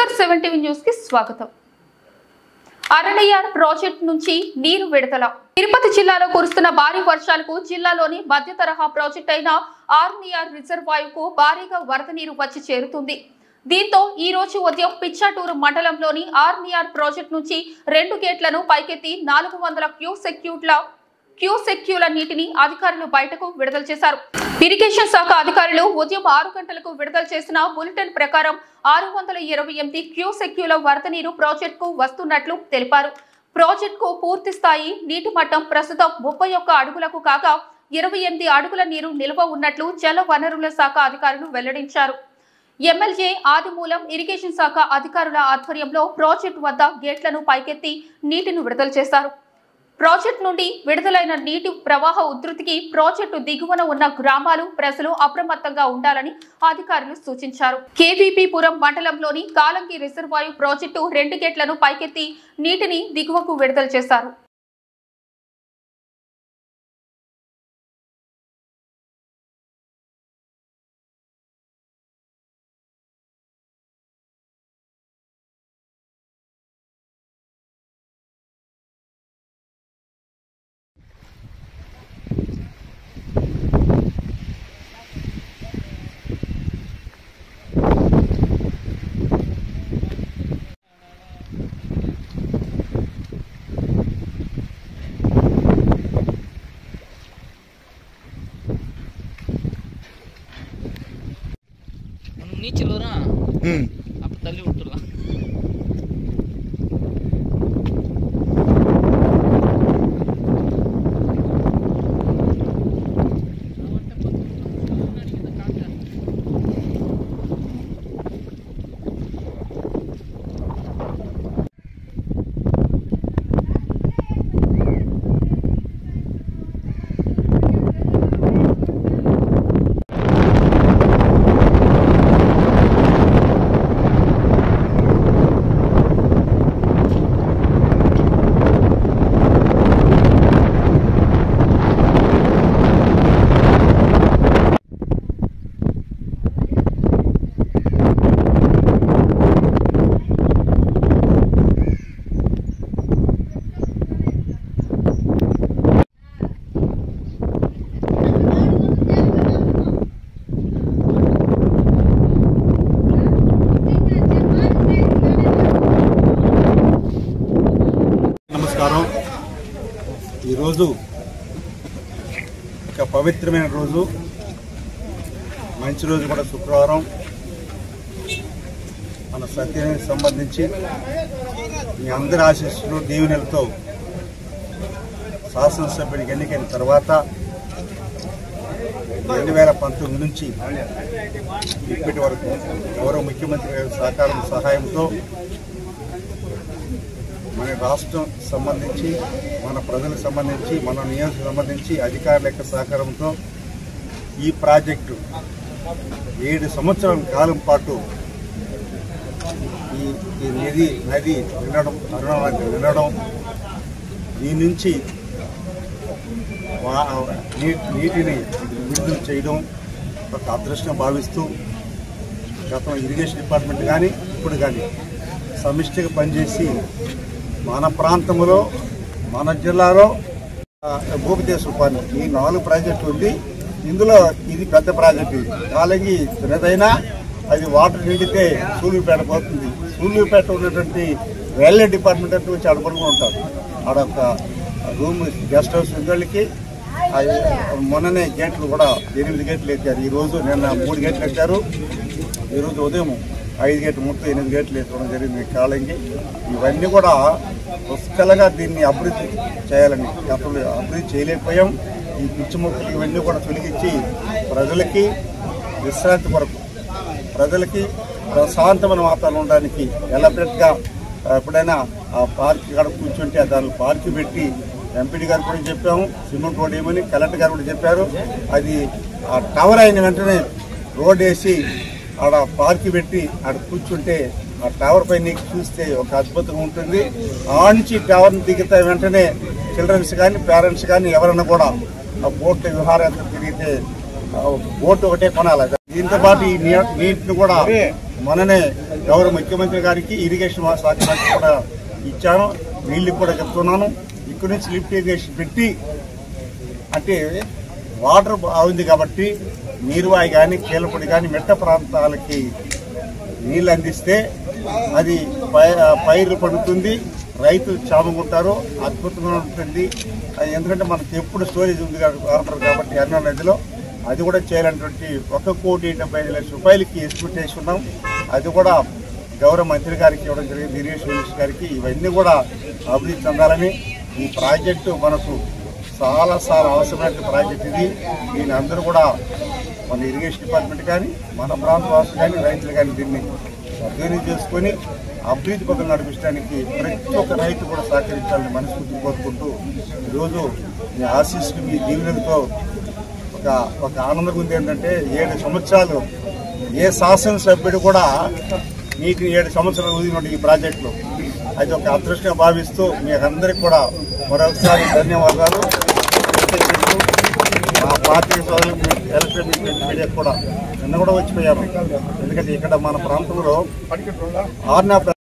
SR7 news కి స్వాగతం. అరణ్యార్ project నుంచి నీరు విడుదల. తిరుపతి జిల్లాలో కురుస్తున్న భారీ వర్షాలకు జిల్లాలోని మధ్య తరహా ప్రాజెక్ట్ అయిన ఆర్నియార్ రిజర్వాయర్కు భారీగా వరద నీరు వచ్చి చేరుతుంది. దీంతో ఈ రోజు ఉదయం పిచ్చాటూరు మండలంలోని ఆర్నియార్ ప్రాజెక్ట్ నుంచి 2 గేట్లను పైకెత్తి 400 క్యూసెక్యూల నీటిని అధికారులు బయటకు విడుదల చేశారు. ఇరిగేషన్ శాఖ అధికారులు ఉదయం 6 గంటలకు విడుదల చేసిన బులెటిన్ ప్రకారం 628 క్యూసెక్యూల వరద నీరు ప్రాజెక్టుకు వస్తున్నట్లు తెలిపారు. ప్రాజెక్టుకు పూర్తి స్థాయి నీటి మట్టం ప్రస్తుతం 31 అడుగులకు కాగా 28 అడుగుల నీరు నిల్వ ఉన్నట్లు జల వనరుల శాఖ అధికారులు వెల్లడించారు. ఎమ్మెల్యే ఆదిమూలం ఇరిగేషన్ శాఖ అధికారుల ఆధ్వర్యంలో ప్రాజెక్టు వద్ద గేట్లను పైకెత్తి నీటిని విడుదల చేశారు. ప్రాజెక్టు నుండి విడుదలైన నీటి ప్రవాహ ఉధృతికి ప్రాజెక్టు దిగువన ఉన్న గ్రామాలు ప్రజలు అప్రమత్తంగా ఉండాలని అధికారులు సూచించారు. కేవీపీపురం మండలంలోని కాలంగి రిజర్వాయర్ ప్రాజెక్టు 2 గేట్లను పైకెత్తి నీటిని దిగువకు విడుదల చేశారు. நீச்சல் அப்ப தள்ளி விட்டுடலாம். నమస్కారం. ఈరోజు ఒక పవిత్రమైన రోజు, మంచి రోజు కూడా. శుక్రవారం మన సత్యానికి సంబంధించి మీ అందరి ఆశీస్సులు దీవెనలతో శాసనసభ్యుడికి ఎన్నికైన తర్వాత 2019 నుంచి ఇప్పటి వరకు గౌరవ ముఖ్యమంత్రి గారి సహాయంతో మన రాష్ట్రం సంబంధించి, మన ప్రజలకు సంబంధించి, మన నియోజకవర్గం సంబంధించి అధికారుల యొక్క సహకారంతో ఈ ప్రాజెక్టు 7 సంవత్సరాల కాలం పాటు ఈ నది నిండడం, దీని నుంచి నీటిని విడుదల చేయడం ఒక అదృష్టం భావిస్తూ గతంలో ఇరిగేషన్ డిపార్ట్మెంట్ కానీ ఇప్పుడు కానీ సమిష్టిగా పనిచేసి మన ప్రాంతంలో, మన జిల్లాలో భూపతేశ్వర ఈ 4 ప్రాజెక్టులు ఉంది. ఇందులో ఇది పెద్ద ప్రాజెక్టు. కాలంగి చిన్నదైనా అది వాటర్ నిండితే సూళ్ళూరుపేట పోతుంది. సూళ్ళూరుపేట ఉన్నటువంటి రైల్వే డిపార్ట్మెంట్ అంటూ వచ్చి అడుగుడుగా ఉంటారు. ఆడొక రూమ్ గెస్ట్ హౌస్ వాళ్ళకి మొన్ననే గేట్లు కూడా 8 గేట్లు ఎత్తారు. ఈరోజు నిన్న 3 గేట్లు ఎత్తారు. ఈరోజు ఉదయం 5 గేట్లు, మొత్తం 8 గేట్లు ఎత్తడం జరిగింది కాలంగి. ఇవన్నీ కూడా పుష్కలంగా దీన్ని అభివృద్ధి చేయాలని అప్పుడు అభివృద్ధి చేయలేకపోయాం. ఈ పిచ్చి మొక్కలు ఇవన్నీ కూడా తొలగించి ప్రజలకి విశ్రాంతి కొరకు, ప్రజలకి ప్రశాంతమైన వాతావరణం ఉండడానికి ఎలబరేట్గా ఎప్పుడైనా ఆ పార్క్ కాడ కూర్చుంటే దాని పార్క్ పెట్టి ఎంపీడీ గారు కూడా చెప్పాము, సిమెంట్ రోడ్ ఏమని కలెక్టర్ గారు కూడా చెప్పారు. అది ఆ టవర్ అయిన వెంటనే రోడ్ వేసి ఆడ పార్క్ పెట్టి ఆడ కూర్చుంటే ఆ టవర్ పైన చూస్తే ఒక అద్భుతంగా ఉంటుంది. ఆ నుంచి టవర్ని దిగితే వెంటనే చిల్డ్రన్స్ కానీ పేరెంట్స్ కానీ ఎవరన్నా కూడా ఆ బోట్ విహారయాత్ర తిరిగితే బోట్ ఒకటే కొనాలి. దీంతో పాటు ఈ నీటిని కూడా మననే గౌరవ ముఖ్యమంత్రి గారికి ఇరిగేషన్ శాఖ మంత్రి కూడా ఇచ్చాను. వీళ్ళకి కూడా చెప్తున్నాను, ఇక్కడి నుంచి లిఫ్ట్ ఇరిగేషన్ పెట్టి అంటే వాటర్ బాగుంది కాబట్టి నీరువాయి కానీ కీలపొడి కానీ మెట్ట ప్రాంతాలకి నీళ్ళు అందిస్తే అది పైర్లు పండుతుంది, రైతులు చాముకుంటారు, అద్భుతంగా ఉంటుంది. ఎందుకంటే మనకి ఎప్పుడు స్టోరేజ్ ఉంది కాబట్టి అన్న నదిలో అది కూడా చేయాలన్నటువంటి 1,75,00,000 రూపాయలకి ఎస్టిమేట్ చేసి ఉన్నాం. అది కూడా గౌరవ మంత్రి గారికి ఇవ్వడం జరిగింది, ఇరిగేషన్ మినిస్టర్ గారికి. ఇవన్నీ కూడా అభివృద్ధి చెందాలని ఈ ప్రాజెక్టు మనకు చాలా అవసరమైన ప్రాజెక్ట్ ఇది. దీని అందరూ కూడా మన ఇరిగేషన్ డిపార్ట్మెంట్ కానీ మన ప్రాంత వాసులు కానీ రైతులు కానీ దీన్ని సద్వినియోగం చేసుకొని అభివృద్ధి పథకం నడిపించడానికి ప్రతి ఒక్క రైతు కూడా సహకరించాలని మనస్ఫూర్తి కోరుకుంటూ ఈరోజు మీ ఆశీస్సులు మీ దీవెనలతో ఒక ఆనందం ఉంది. ఏంటంటే 7 సంవత్సరాలు ఏ శాసనసభ్యుడు కూడా మీకు 7 సంవత్సరాలు ఊదినట్టు ఈ ప్రాజెక్టులో అది ఒక అదృష్టంగా భావిస్తూ మీ అందరికీ కూడా మరొకసారి ధన్యవాదాలు. మా పార్టీ సోదరులు ఎలక్ట్రానిక్ మీడియా కూడా నిన్న కూడా వచ్చిపోయారు. ఎందుకంటే ఇక్కడ మన ప్రాంతంలో ఆర్నా